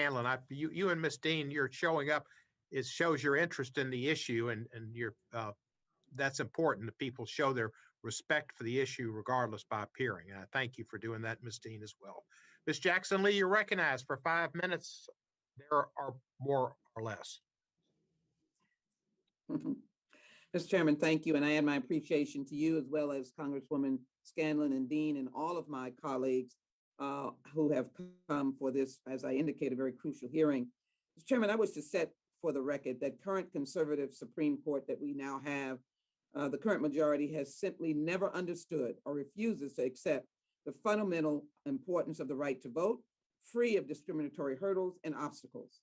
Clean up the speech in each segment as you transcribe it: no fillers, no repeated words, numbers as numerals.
Scanlon. You and Ms. Dean, you're showing up. It shows your interest in the issue, and that's important that people show their respect for the issue regardless by appearing. And I thank you for doing that, Ms. Dean, as well. Ms. Jackson Lee, you're recognized for 5 minutes. There are more or less. Mr. Chairman, thank you. And I add my appreciation to you as well as Congresswoman Scanlon and Dean and all of my colleagues who have come for this, as I indicated, very crucial hearing. Mr. Chairman, I wish to set for the record that current conservative Supreme Court that we now have, the current majority has simply never understood or refuses to accept the fundamental importance of the right to vote, free of discriminatory hurdles and obstacles.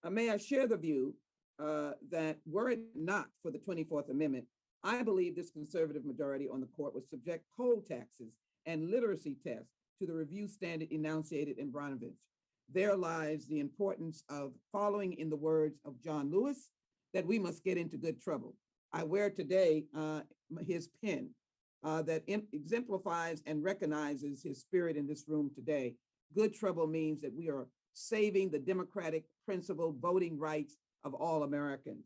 May I share the view that were it not for the 24th Amendment, I believe this conservative majority on the court would subject poll taxes and literacy tests to the review standard enunciated in Bronovich. There lies the importance of following in the words of John Lewis, that we must get into good trouble. I wear today his pen that exemplifies and recognizes his spirit in this room today. Good trouble means that we are saving the democratic principle voting rights of all Americans.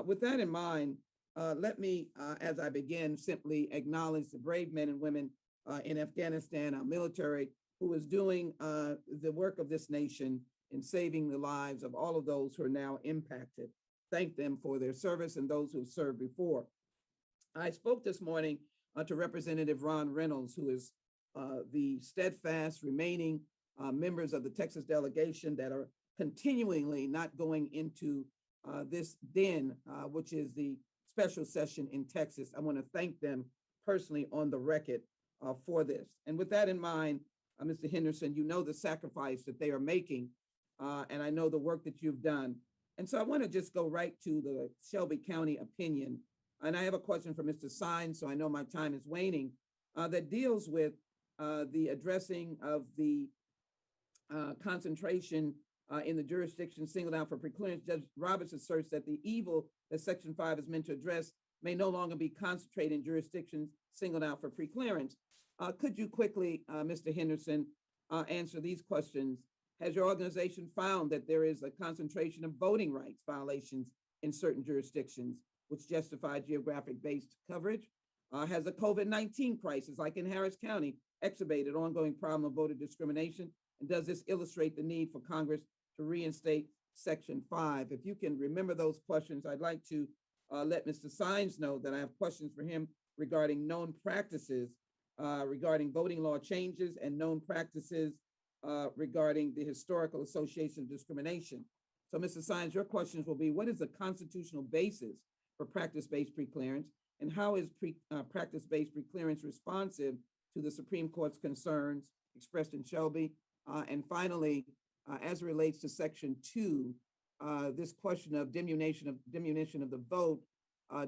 With that in mind, let me, as I begin, simply acknowledge the brave men and women in Afghanistan, our military, who is doing the work of this nation in saving the lives of all of those who are now impacted. Thank them for their service and those who have served before. I spoke this morning to Representative Ron Reynolds, who is the steadfast remaining members of the Texas delegation that are continually not going into this den, which is the special session in Texas. I want to thank them personally on the record for this. And with that in mind, Mr. Henderson, you know the sacrifice that they are making, and I know the work that you've done. And so I want to just go right to the Shelby County opinion. And I have a question for Mr. Sines, so I know my time is waning, that deals with the addressing of the concentration in the jurisdiction singled out for preclearance. Judge Roberts asserts that the evil that Section 5 is meant to address may no longer be concentrated in jurisdictions singled out for preclearance. Could you quickly, Mr. Henderson, answer these questions? Has your organization found that there is a concentration of voting rights violations in certain jurisdictions which justify geographic-based coverage? Has the COVID-19 crisis, like in Harris County, exacerbated ongoing problem of voter discrimination? And does this illustrate the need for Congress to reinstate Section 5? If you can remember those questions, I'd like to let Mr. Sines know that I have questions for him regarding known practices, regarding voting law changes, and known practices regarding the Historical Association of Discrimination. So, Mr. Sines, your questions will be, what is the constitutional basis for practice-based preclearance, and how is practice-based preclearance responsive to the Supreme Court's concerns expressed in Shelby? And finally, as it relates to Section 2, this question of diminution of the vote,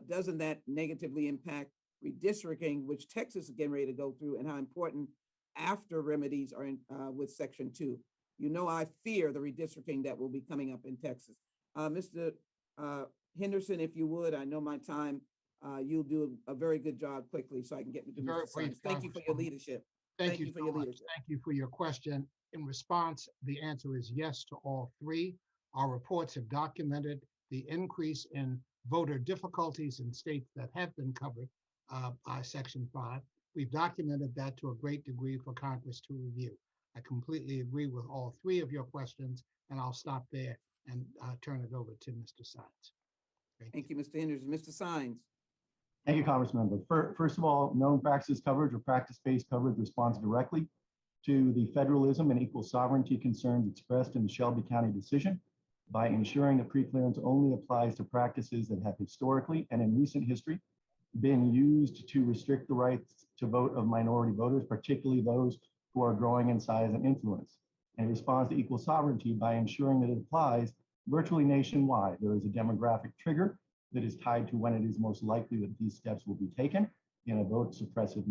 doesn't that negatively impact redistricting, which Texas is getting ready to go through, and how important after remedies are in with Section 2? You know, I fear the redistricting that will be coming up in Texas. Mr. Henderson, if you would, I know my time, you'll do a very good job quickly so I can get to Mr. Sines. Thank you for your leadership. Thank you for your leadership. Thank you for your question. In response, the answer is yes to all three. Our reports have documented the increase in voter difficulties in states that have been covered by Section 5. We've documented that to a great degree for Congress to review. I completely agree with all three of your questions, and I'll stop there and turn it over to Mr. Sines. Thank you, Mr. Henderson. Mr. Sines. Thank you, Congressman. First of all, known practice coverage or practice-based coverage responds directly to the federalism and equal sovereignty concerns expressed in the Shelby County decision by ensuring that preclearance only applies to practices that have historically and in recent history been used to restrict the rights to vote of minority voters, particularly those who are growing in size and influence. And it responds to equal sovereignty by ensuring that it applies virtually nationwide. There is a demographic trigger that is tied to when it is most likely that these steps will be taken in a vote suppressive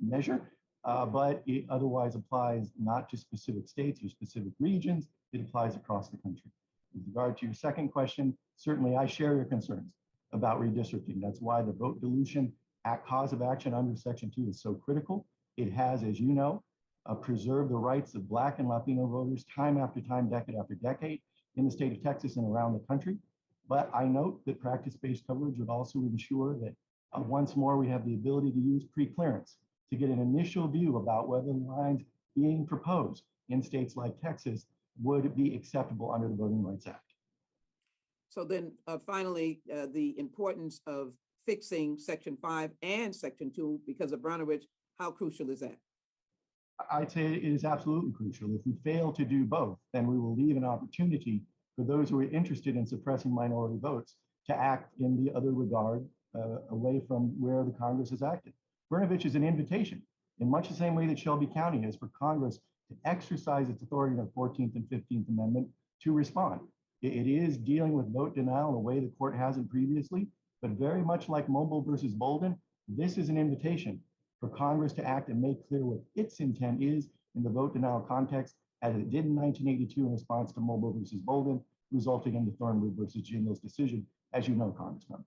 measure, but it otherwise applies not to specific states or specific regions, it applies across the country. With regard to your second question, certainly I share your concerns about redistricting. That's why the vote dilution cause of action under Section 2 is so critical. It has, as you know, preserve the rights of Black and Latino voters time after time, decade after decade in the state of Texas and around the country. But I note that practice-based coverage would also ensure that once more we have the ability to use pre-clearance to get an initial view about whether the lines being proposed in states like Texas would be acceptable under the Voting Rights Act. So then finally, the importance of fixing Section 5 and Section 2 because of Brownovich, how crucial is that? I'd say it is absolutely crucial. If we fail to do both, then we will leave an opportunity for those who are interested in suppressing minority votes to act in the other regard, away from where the Congress has acted. Brownovich is an invitation, in much the same way that Shelby County is, for Congress to exercise its authority in the 14th and 15th Amendment to respond. It is dealing with vote denial in a way the court hasn't previously, but very much like Mobile versus Bolden, this is an invitation for Congress to act and make clear what its intent is in the vote denial context, as it did in 1982 in response to Mobile versus Bolden, resulting in the Thornwood versus Jingles decision, as you know, Congressman.